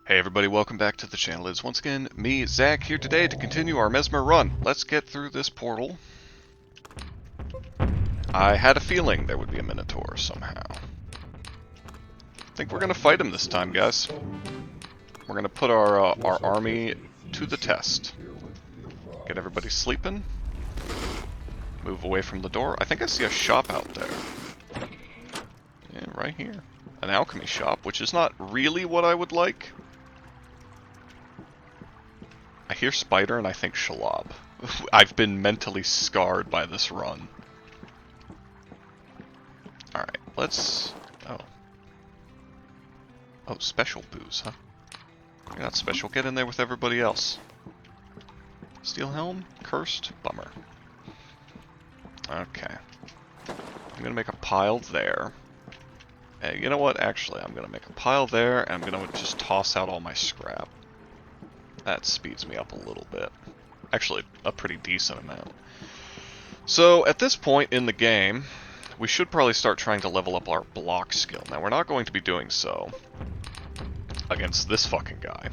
Hey everybody, welcome back to the channel. It's once again me, Zach, here today to continue our Mesmer run. Let's get through this portal. I had a feeling there would be a Minotaur somehow. I think we're going to fight him this time, guys. We're going to put our army to the test. Get everybody sleeping. Move away from the door. I think I see a shop out there. Yeah, right here. An alchemy shop, which is not really what I would like. I hear spider and I think shalob. I've been mentally scarred by this run. Alright, let's... Oh, special booze, huh? You're not special. Get in there with everybody else. Steel helm? Cursed? Bummer. Okay. I'm gonna make a pile there. Hey, you know what? Actually, I'm gonna make a pile there, and I'm gonna just toss out all my scrap. That speeds me up a little bit. Actually, a pretty decent amount. So, at this point in the game, we should probably start trying to level up our block skill. Now, we're not going to be doing so against this fucking guy.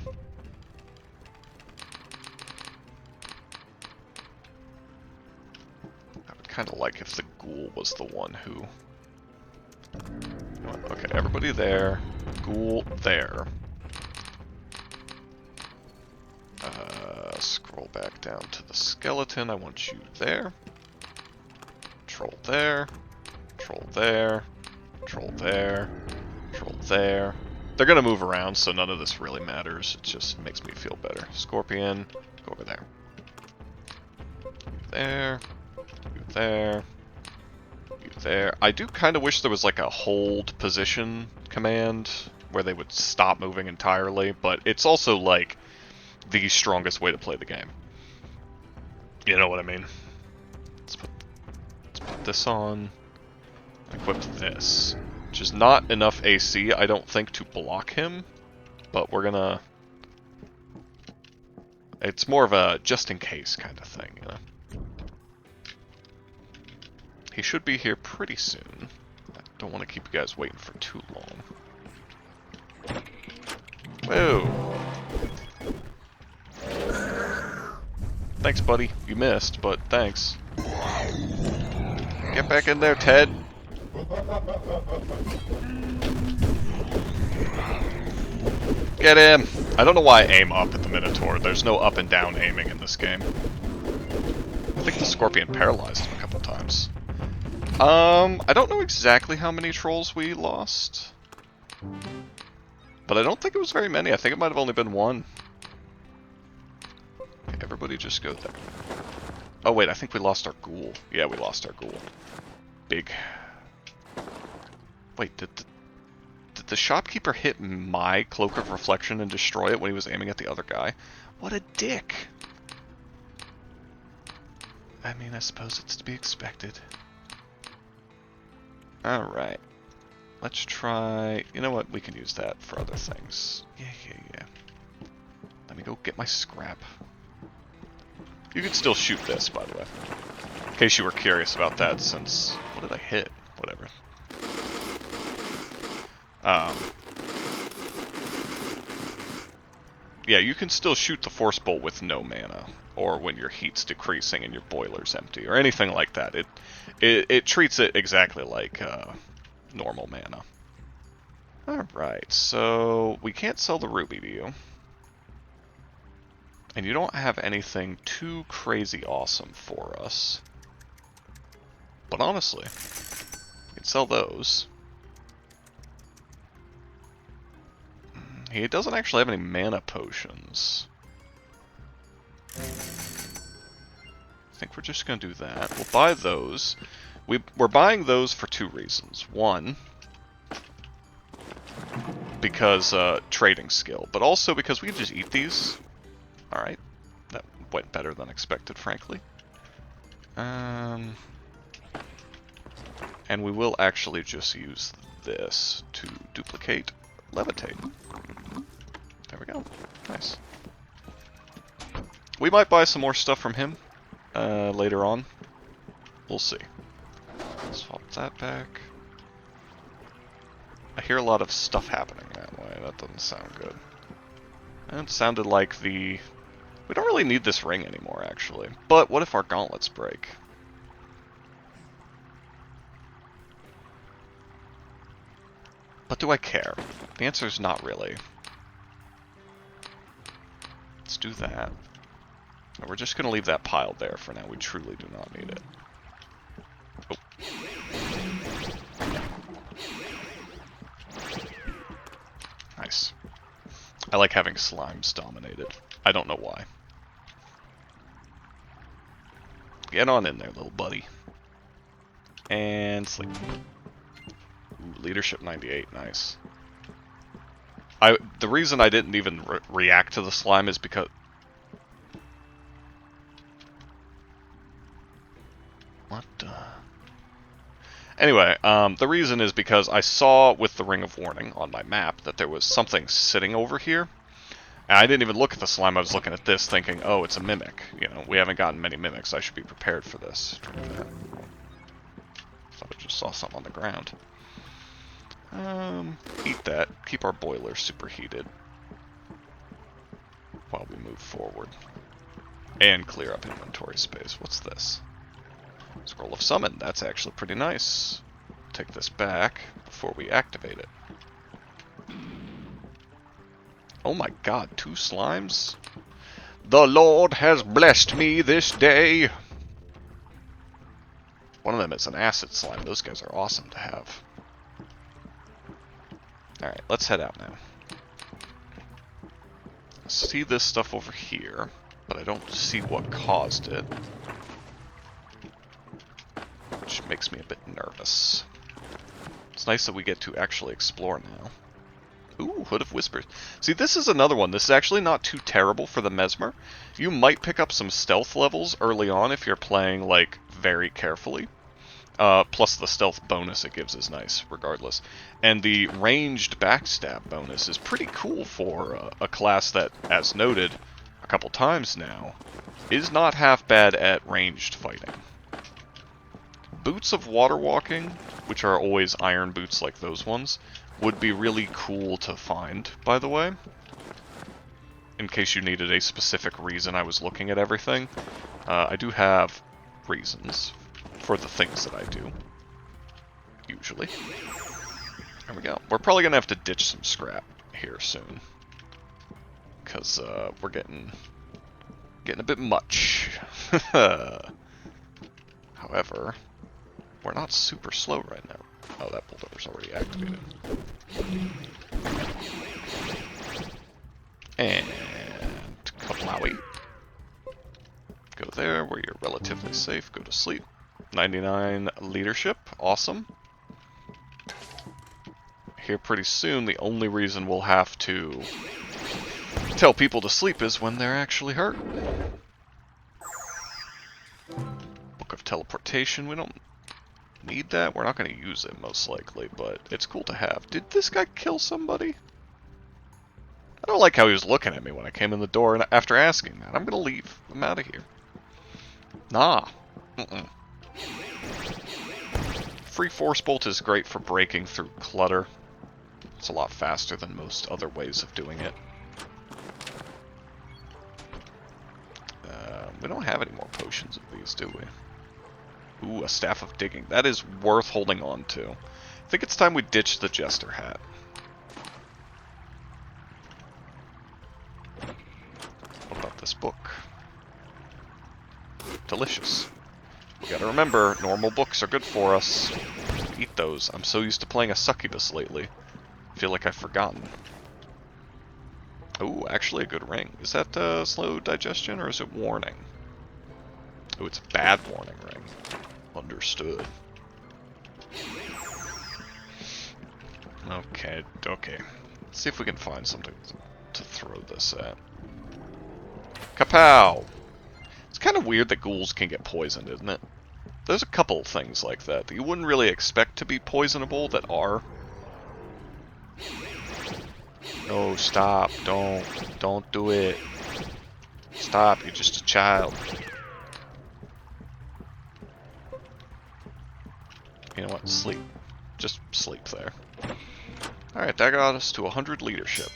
I would kind of like if the ghoul was the one who... Okay, everybody there. Ghoul there. Scroll back down to the skeleton. I want you there. Troll there. Troll there. Troll there. Troll there. They're gonna move around, so none of this really matters. It just makes me feel better. Scorpion, go over there. You there. You there. You there. I do kind of wish there was like a hold position command where they would stop moving entirely, but it's also like the strongest way to play the game. You know what I mean? Let's put this on. Equip this. Which is not enough AC, I don't think, to block him. But we're gonna... It's more of a just-in-case kind of thing, you know? He should be here pretty soon. I don't want to keep you guys waiting for too long. Whoa! Thanks, buddy. You missed, but thanks. Get back in there, Ted. Get him! I don't know why I aim up at the Minotaur. There's no up and down aiming in this game. I think the Scorpion paralyzed him a couple times. I don't know exactly how many trolls we lost. But I don't think it was very many. I think it might have only been one. Okay, everybody just go there. Oh wait, I think we lost our ghoul. Yeah, we lost our ghoul. Big. Wait, did the shopkeeper hit my Cloak of Reflection and destroy it when he was aiming at the other guy? What a dick! I mean, I suppose it's to be expected. Alright. Let's try... You know what? We can use that for other things. Yeah. Let me go get my scrap. You can still shoot this, by the way. In case you were curious about that, since... What did I hit? Whatever. Yeah, you can still shoot the Force Bolt with no mana, or when your heat's decreasing and your boiler's empty, or anything like that. It treats it exactly like normal mana. Alright, so we can't sell the ruby to you. And you don't have anything too crazy awesome for us. But honestly, we can sell those. He doesn't actually have any mana potions. I think we're just going to do that. We'll buy those. We're buying those for two reasons. One, because trading skill, but also because we can just eat these. Alright, that went better than expected, frankly. And we will actually just use this to duplicate levitate. There we go. Nice. We might buy some more stuff from him later on. We'll see. Swap that back. I hear a lot of stuff happening that way. That doesn't sound good. It sounded like the... We don't really need this ring anymore, actually. But what if our gauntlets break? But do I care? The answer is not really. Let's do that. And we're just going to leave that piled there for now. We truly do not need it. Oh. Nice. I like having slimes dominated. I don't know why. Get on in there, little buddy. And sleep. Ooh, leadership 98, nice. The reason I didn't even react to the slime is because... What the... Anyway, the reason is because I saw with the Ring of Warning on my map that there was something sitting over here. And I didn't even look at the slime, I was looking at this thinking, oh, it's a mimic. You know, we haven't gotten many mimics, I should be prepared for this. Thought I just saw something on the ground. Eat that. Keep our boiler superheated while we move forward. And clear up inventory space. What's this? Scroll of Summon. That's actually pretty nice. Take this back before we activate it. Oh my god, 2 slimes? The Lord has blessed me this day! One of them is an acid slime. Those guys are awesome to have. Alright, let's head out now. I see this stuff over here, but I don't see what caused it. Which makes me a bit nervous. It's nice that we get to actually explore now. Ooh, Hood of Whispers. See, this is another one. This is actually not too terrible for the Mesmer. You might pick up some stealth levels early on if you're playing, like, very carefully. Plus the stealth bonus it gives is nice, regardless. And the ranged backstab bonus is pretty cool for a class that, as noted a couple times now, is not half bad at ranged fighting. Boots of Water Walking, which are always iron boots like those ones, would be really cool to find, by the way. In case you needed a specific reason I was looking at everything. I do have reasons for the things that I do. Usually. There we go. We're probably going to have to ditch some scrap here soon. Because we're getting a bit much. However, we're not super slow right now. Oh, that bulldoger's already activated. And Kablowie. Go there where you're relatively safe. Go to sleep. 99 leadership. Awesome. Here pretty soon, the only reason we'll have to tell people to sleep is when they're actually hurt. Book of Teleportation. We don't need that. We're not going to use it, most likely, but it's cool to have. Did this guy kill somebody? I don't like how he was looking at me when I came in the door and after asking that. I'm going to leave. I'm out of here. Nah. Free Force Bolt is great for breaking through clutter. It's a lot faster than most other ways of doing it. We don't have any more potions of these, do we? Ooh, a Staff of Digging. That is worth holding on to. I think it's time we ditch the Jester Hat. What about this book? Delicious. We gotta remember, normal books are good for us. Eat those. I'm so used to playing a succubus lately. I feel like I've forgotten. Ooh, actually a good ring. Is that slow digestion or is it warning? Oh, it's a bad warning ring. Understood. Okay. Let's see if we can find something to throw this at. Kapow! It's kind of weird that ghouls can get poisoned, isn't it? There's a couple things like that you wouldn't really expect to be poisonable that are. No, stop. Don't do it. Stop, you're just a child. You know what? Sleep. Just sleep there. Alright, that got us to 100 leadership.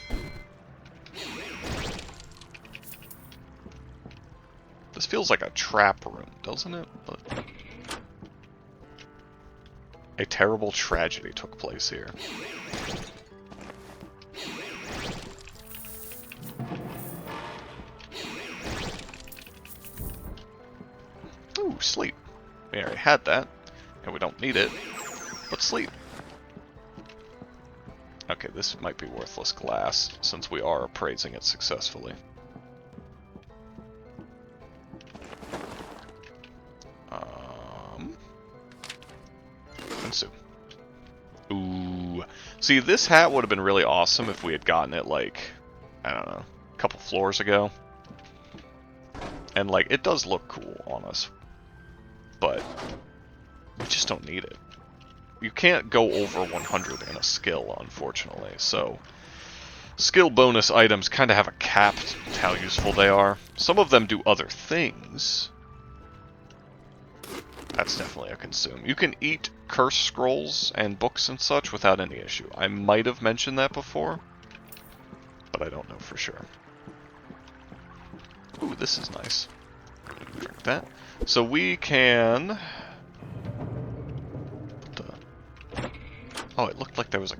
This feels like a trap room, doesn't it? But a terrible tragedy took place here. Ooh, sleep. We already had that, and we don't need it, but sleep. Okay, this might be worthless glass, since we are appraising it successfully. Consume. Ooh. See, this hat would have been really awesome if we had gotten it, like, I don't know, a couple floors ago. And, like, it does look cool on us. But we just don't need it. You can't go over 100 in a skill, unfortunately, so skill bonus items kind of have a cap to how useful they are. Some of them do other things. That's definitely a consume. You can eat curse scrolls and books and such without any issue. I might have mentioned that before, but I don't know for sure. Ooh, this is nice. Drink that. So we can... Oh, it looked like there was a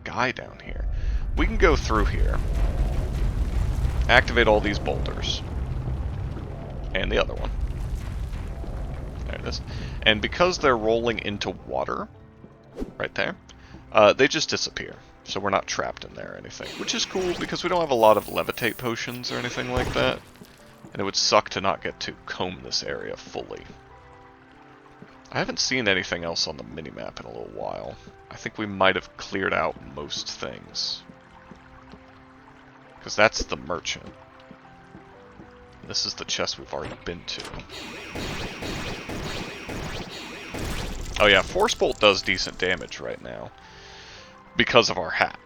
guy down here. We can go through here. Activate all these boulders. And the other one. There it is. And because they're rolling into water, right there, they just disappear. So we're not trapped in there or anything. Which is cool because we don't have a lot of levitate potions or anything like that. And it would suck to not get to comb this area fully. I haven't seen anything else on the minimap in a little while. I think we might have cleared out most things. Because that's the merchant. This is the chest we've already been to. Oh yeah, Force Bolt does decent damage right now. Because of our hat.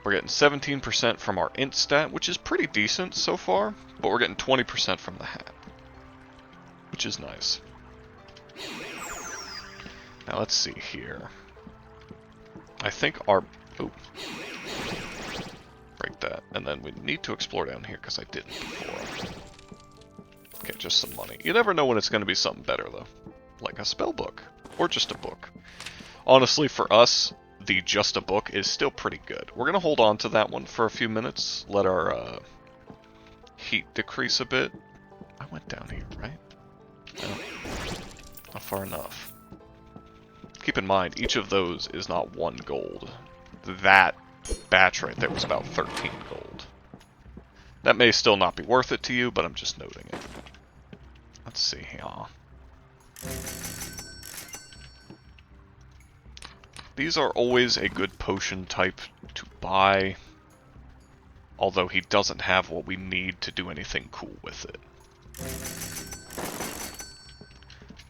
We're getting 17% from our int stat, which is pretty decent so far. But we're getting 20% from the hat. Which is nice. Now let's see here. I think our... Ooh. Break that. And then we need to explore down here, because I didn't before. Get just some money. You never know when it's going to be something better, though. Like a spell book. Or just a book. Honestly, for us, the just a book is still pretty good. We're going to hold on to that one for a few minutes. Let our heat decrease a bit. I went down here, right? No. Not far enough. Keep in mind, each of those is not 1 gold. That batch right there was about 13 gold. That may still not be worth it to you, but I'm just noting it. Let's see here. These are always a good potion type to buy, although he doesn't have what we need to do anything cool with it.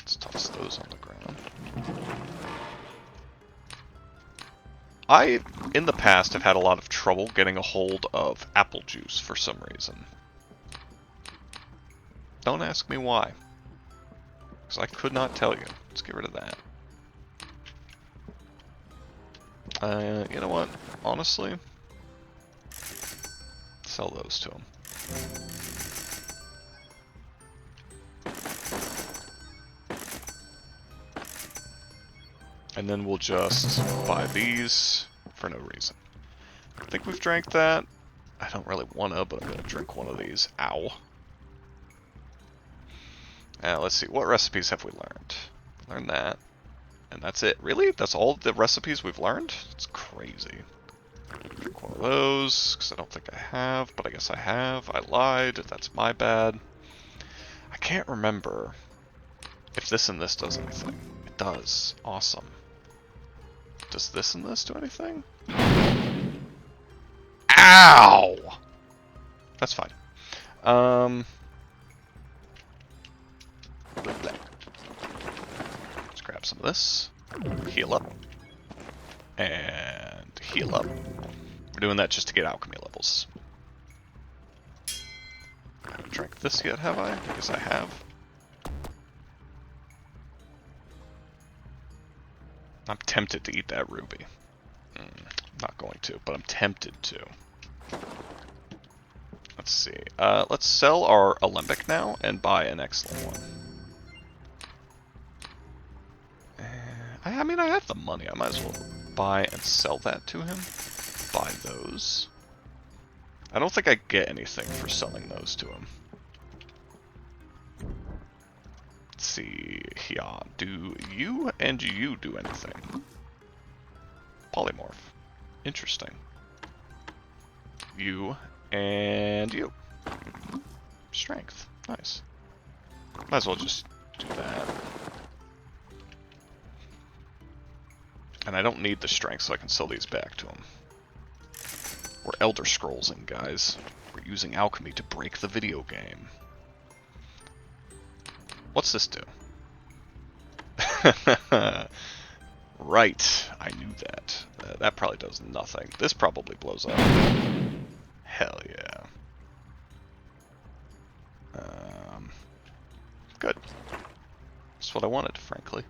Let's toss those on the ground. I, in the past, have had a lot of trouble getting a hold of apple juice for some reason. Don't ask me why. Because I could not tell you. Let's get rid of that. You know what? Honestly, sell those to him. And then we'll just buy these for no reason. I think we've drank that. I don't really want to, but I'm going to drink one of these. Ow. Let's see. What recipes have we learned? Learned that. And that's it. Really? That's all the recipes we've learned? It's crazy. Drink one of those, because I don't think I have, but I guess I have. I lied. That's my bad. I can't remember if this and this does anything. It does. Awesome. Does this and this do anything? Ow! That's fine. Let's grab some of this. Heal up. And heal up. We're doing that just to get alchemy levels. I haven't drank this yet, have I? I guess I have. I'm tempted to eat that ruby. Not going to, but I'm tempted to. Let's Let's see. Let's sell our Alembic now and buy an excellent one. I mean, I have the money. I might as well buy and sell that to him. Buy those. I don't think I get anything for selling those to him. Let's see. Yeah, do you and you do anything? Polymorph. Interesting. You and you. Strength. Nice. Might as well just do that. And I don't need the strength, so I can sell these back to him. We're Elder Scrollsing, guys. We're using alchemy to break the video game. What's this do? Right, I knew that. That probably does nothing. This probably blows up. Hell yeah. Good. That's what I wanted, frankly.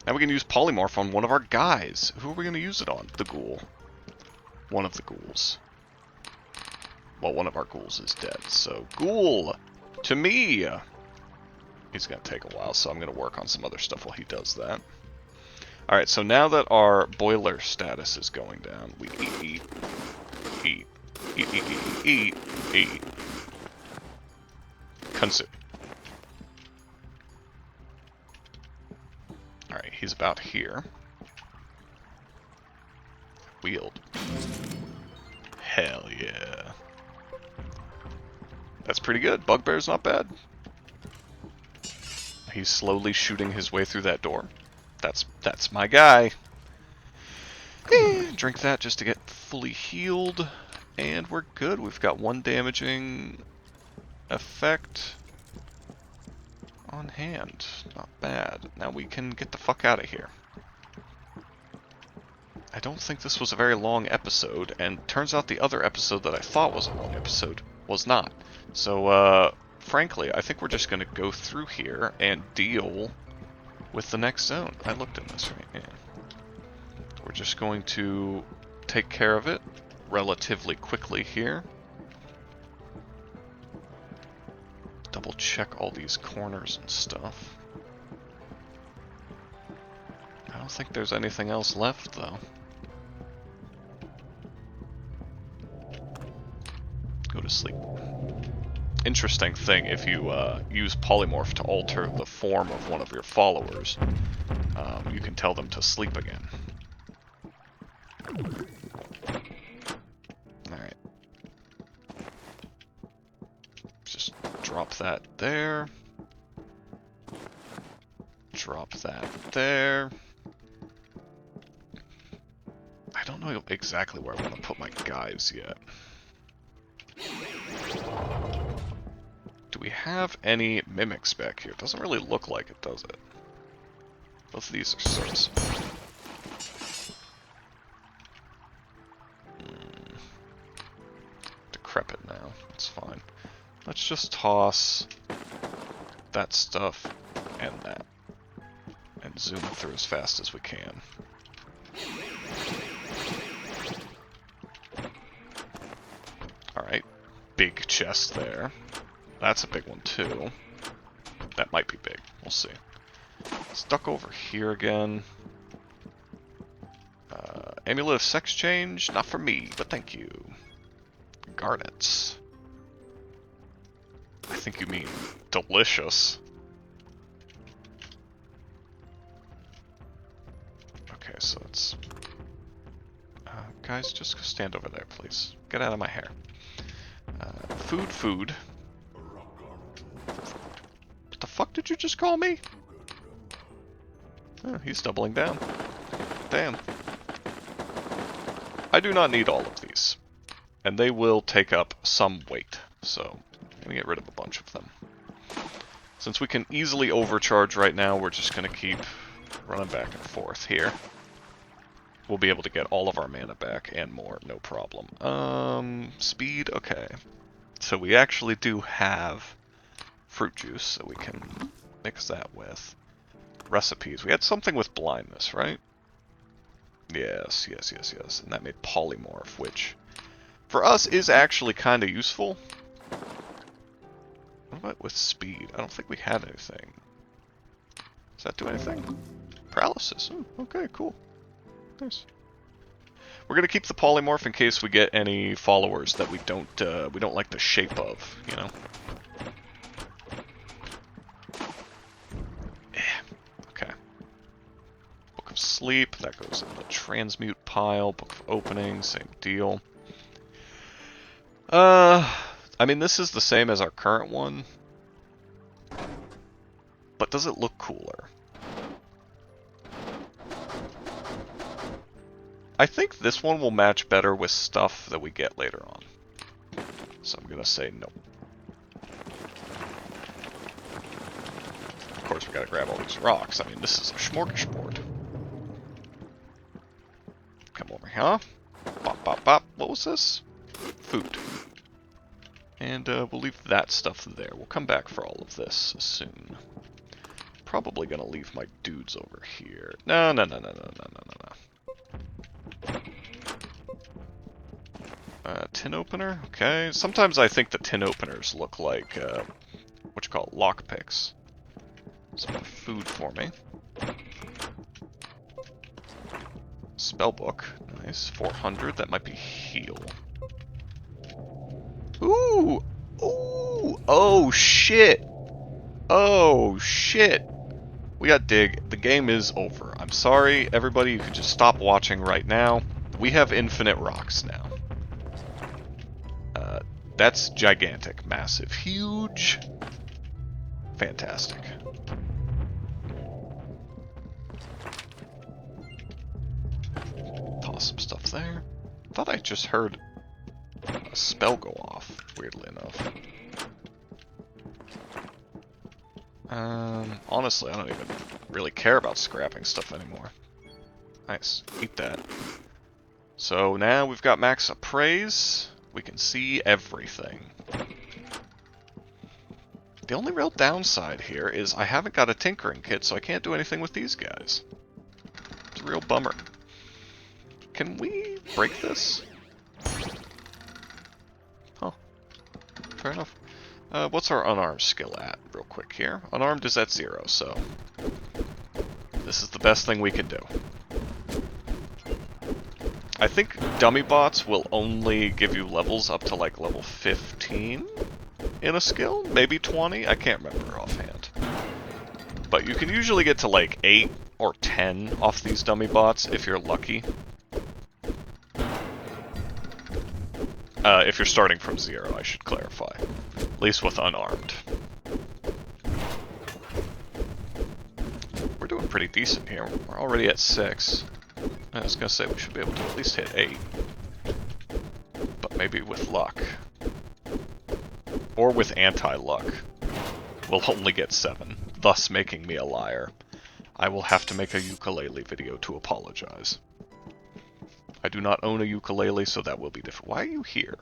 Now we can use Polymorph on one of our guys. Who are we going to use it on? The ghoul. One of the ghouls. Well, one of our ghouls is dead, so ghoul! To me! He's going to take a while, so I'm going to work on some other stuff while he does that. Alright, so now that our boiler status is going down, we eat. Consume. Alright, he's about here. Wield. Hell yeah. That's pretty good. Bugbear's not bad. He's slowly shooting his way through that door. That's my guy. Drink that just to get fully healed. And we're good. We've got one damaging effect on hand. Not bad. Now we can get the fuck out of here. I don't think this was a very long episode, and turns out the other episode that I thought was a long episode was not. So, frankly, I think we're just going to go through here and deal with the next zone. I looked in this, right? Yeah. We're just going to take care of it relatively quickly here. Double check all these corners and stuff. I don't think there's anything else left, though. Go to sleep. Interesting thing, if you use Polymorph to alter the form of one of your followers, you can tell them to sleep again. Alright. Just drop that there. Drop that there. I don't know exactly where I want to put my guys yet. Do we have any mimics back here? It doesn't really look like it, does it? Both of these are sorts. Decrepit now. It's fine. Let's just toss that stuff and that. And zoom through as fast as we can. Alright. Big chest there. That's a big one too. That might be big. We'll see. Stuck over here again. Amulet of Sex Change? Not for me, but thank you. Garnets. I think you mean delicious. Okay, so it's... guys, just go stand over there, please. Get out of my hair. Food. What the fuck did you just call me? Oh, he's doubling down. Damn. I do not need all of these. And they will take up some weight, so I'm going to get rid of a bunch of them. Since we can easily overcharge right now, we're just going to keep running back and forth here. We'll be able to get all of our mana back and more, no problem. Speed, okay. So we actually do have fruit juice, so we can mix that with recipes. We had something with blindness, right? Yes. And that made polymorph, which for us is actually kind of useful. about with speed? I don't think we had anything. Does that do anything? Paralysis. Ooh, okay, cool. Nice. We're gonna keep the polymorph in case we get any followers that we don't like the shape of, you know. Yeah. Okay. Book of Sleep, that goes in the transmute pile. Book of Opening, same deal. I mean, this is the same as our current one, but does it look cooler? I think this one will match better with stuff that we get later on. So I'm gonna say no. Of course, we gotta grab all these rocks. I mean, this is a smorgasbord. Come over here. Bop, bop, bop. What was this? Food. And we'll leave that stuff there. We'll come back for all of this soon. Probably gonna leave my dudes over here. No. Tin opener? Okay. Sometimes I think the tin openers look like, what you call it, lockpicks. Some more food for me. Spellbook. Nice. 400. That might be heal. Ooh! Ooh! Oh, shit! Oh, shit! We got dig. The game is over. I'm sorry, everybody. You can just stop watching right now. We have infinite rocks now. That's gigantic, massive, huge. Fantastic. Toss some stuff there. Thought I just heard a spell go off, weirdly enough. Honestly, I don't even really care about scrapping stuff anymore. Nice. Eat that. So now we've got max appraise. We can see everything. The only real downside here is I haven't got a tinkering kit, so I can't do anything with these guys. It's a real bummer. Can we break this? Huh. Fair enough. What's our unarmed skill at, real quick here? Unarmed is at 0, so this is the best thing we can do. I think dummy bots will only give you levels up to like level 15 in a skill, maybe 20, I can't remember offhand. But you can usually get to like 8 or 10 off these dummy bots if you're lucky. If you're starting from 0, I should clarify. At least with unarmed. We're doing pretty decent here. We're already at 6. I was gonna say we should be able to at least hit 8. But maybe with luck. Or with anti-luck. We'll only get 7, thus making me a liar. I will have to make a ukulele video to apologize. I do not own a ukulele, so that will be different. Why are you here?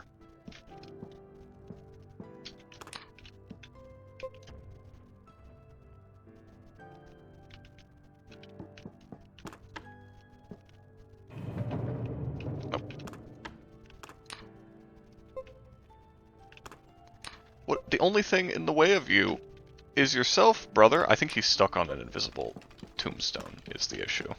What? The only thing in the way of you is yourself, brother. I think he's stuck on an invisible tombstone, is the issue.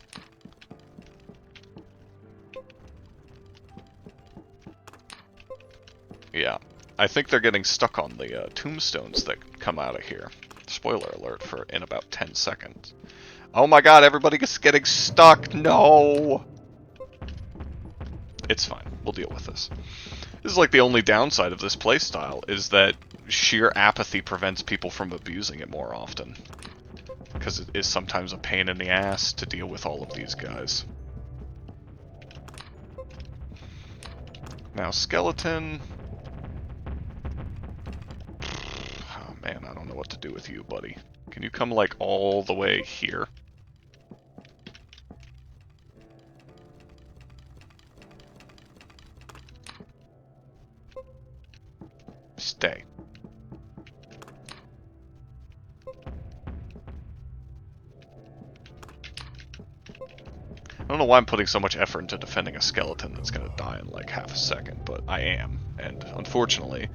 Yeah, I think they're getting stuck on the tombstones that come out of here. Spoiler alert for in about 10 seconds. Oh my god, everybody is getting stuck! No! It's fine. We'll deal with this. This is like the only downside of this playstyle, is that sheer apathy prevents people from abusing it more often. Because it is sometimes a pain in the ass to deal with all of these guys. Now, skeleton... Oh man, I don't know what to do with you, buddy. Can you come, like, all the way here? Stay. I don't know why I'm putting so much effort into defending a skeleton that's gonna die in like half a second, but I am. And unfortunately,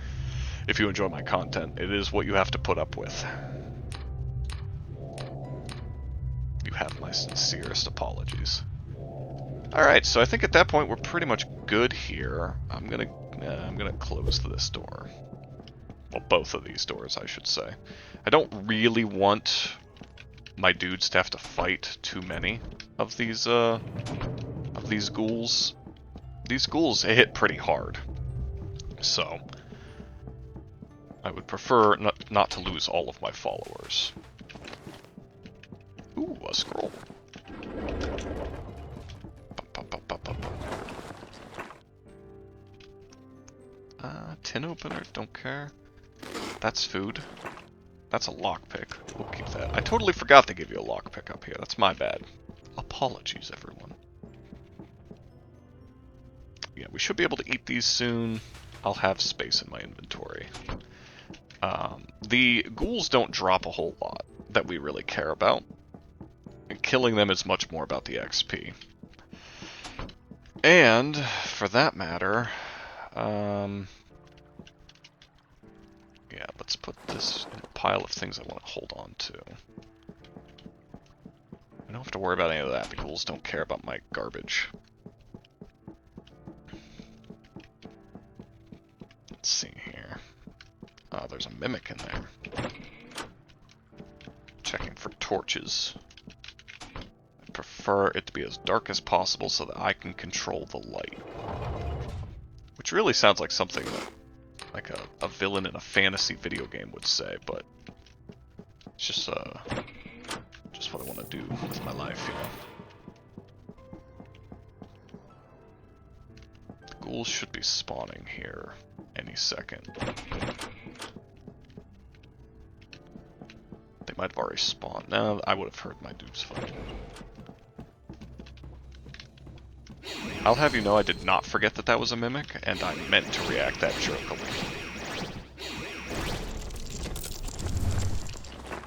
if you enjoy my content. It is what you have to put up with. You have my sincerest apologies. Alright, so I think at that point we're pretty much good here. I'm gonna close this door. Well, both of these doors, I should say. I don't really want my dudes to have to fight too many of these ghouls. These ghouls hit pretty hard, so I would prefer not to lose all of my followers. Ooh, a scroll. Tin opener, don't care. That's food. That's a lockpick. We'll keep that. I totally forgot to give you a lockpick up here. That's my bad. Apologies, everyone. Yeah, we should be able to eat these soon. I'll have space in my inventory. The ghouls don't drop a whole lot that we really care about. And killing them is much more about the XP. And, for that matter, yeah, let's put this in a pile of things I want to hold on to. I don't have to worry about any of that. The ghouls don't care about my garbage. Let's see here. There's a mimic in there. Checking for torches. I prefer it to be as dark as possible so that I can control the light. Which really sounds like something that like a villain in a fantasy video game would say, but it's just what I want to do with my life, you know. The ghouls should be spawning here any second. They might have already spawned. No, I would have heard my dudes fight. I'll have you know I did not forget that that was a mimic, and I meant to react that jerkily.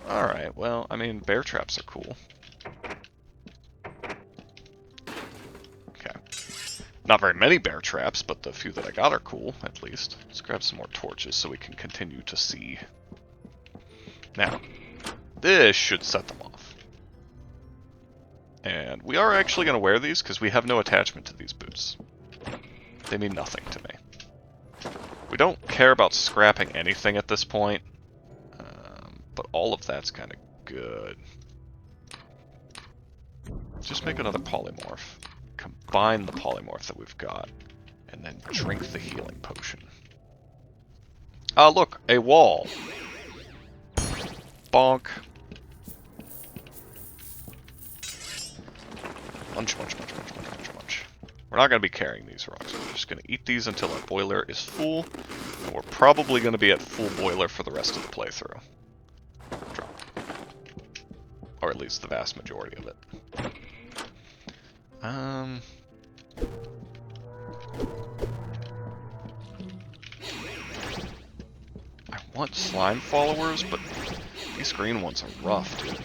Alright, well, I mean, bear traps are cool. Okay. Not very many bear traps, but the few that I got are cool, at least. Let's grab some more torches so we can continue to see. Now, this should set them off. And we are actually going to wear these because we have no attachment to these boots. They mean nothing to me. We don't care about scrapping anything at this point, but all of that's kind of good. Just make another polymorph. Combine the polymorph that we've got, and then drink the healing potion. Ah, look, a wall. Bonk. Munch, munch, munch, munch, munch, munch, munch. We're not going to be carrying these rocks. We're just going to eat these until our boiler is full. And we're probably going to be at full boiler for the rest of the playthrough. Drop. Or at least the vast majority of it. I want slime followers, but these green ones are rough, dude.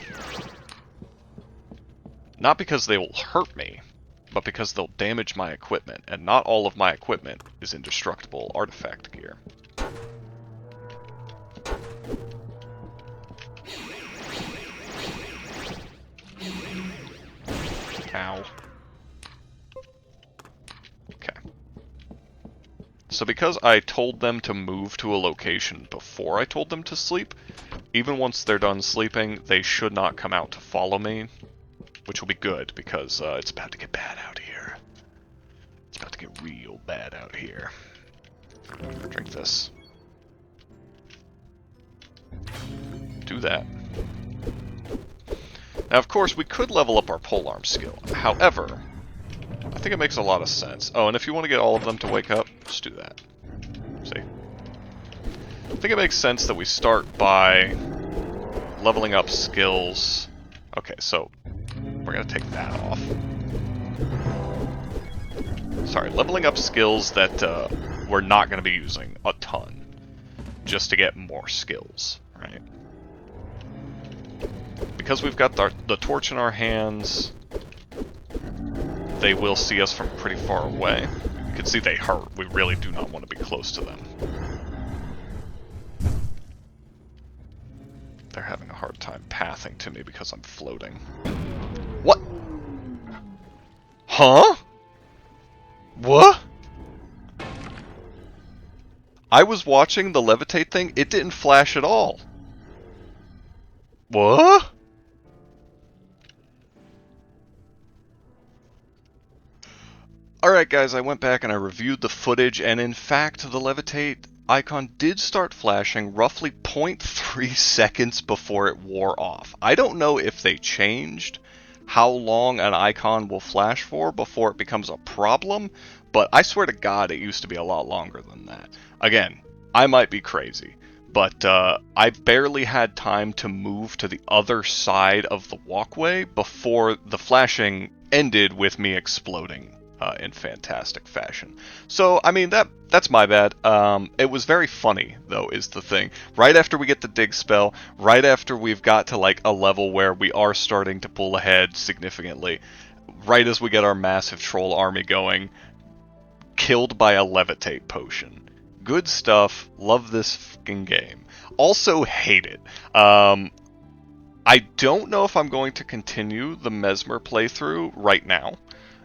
Not because they will hurt me, but because they'll damage my equipment, and not all of my equipment is indestructible artifact gear. Ow. Okay. So because I told them to move to a location before I told them to sleep, even once they're done sleeping, they should not come out to follow me. Which will be good, because it's about to get bad out here. It's about to get real bad out here. Drink this. Do that. Now, of course, we could level up our polearm skill. However, I think it makes a lot of sense. Oh, and if you want to get all of them to wake up, just do that. See? I think it makes sense that we start by leveling up skills. Okay, so we're going to take that off. Sorry, leveling up skills that we're not going to be using a ton. Just to get more skills, right? Because we've got the torch in our hands, they will see us from pretty far away. You can see they hurt. We really do not want to be close to them. They're having a hard time pathing to me because I'm floating. What? Huh? What? I was watching the levitate thing, it didn't flash at all. What? Alright guys, I went back and I reviewed the footage, and in fact, the levitate icon did start flashing roughly 0.3 seconds before it wore off. I don't know if they changed how long an icon will flash for before it becomes a problem, but I swear to God it used to be a lot longer than that. Again, I might be crazy, but I barely had time to move to the other side of the walkway before the flashing ended with me exploding in fantastic fashion. So, I mean, that's my bad. It was very funny, though, is the thing. Right after we get the dig spell, right after we've got to, like, a level where we are starting to pull ahead significantly, right as we get our massive troll army going, killed by a levitate potion. Good stuff. Love this fucking game. Also hate it. I don't know if I'm going to continue the Mesmer playthrough right now.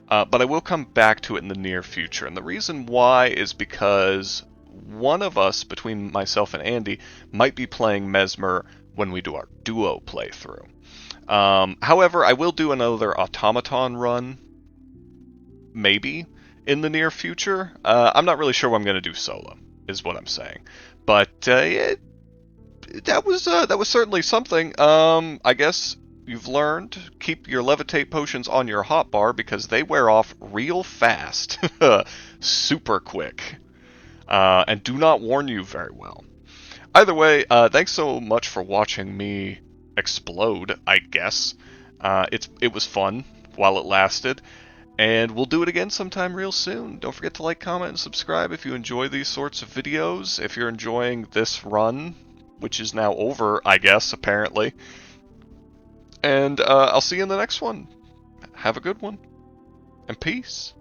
But I will come back to it in the near future. And the reason why is because one of us, between myself and Andy, might be playing Mesmer when we do our duo playthrough. However, I will do another Automaton run, maybe, in the near future. I'm not really sure what I'm going to do solo, is what I'm saying. But that was certainly something. I guess you've learned, keep your levitate potions on your hotbar because they wear off real fast. Super quick. And do not warn you very well. Either way, thanks so much for watching me explode, I guess. It was fun while it lasted. And we'll do it again sometime real soon. Don't forget to like, comment, and subscribe if you enjoy these sorts of videos. If you're enjoying this run, which is now over, I guess, apparently. And I'll see you in the next one. Have a good one. And peace.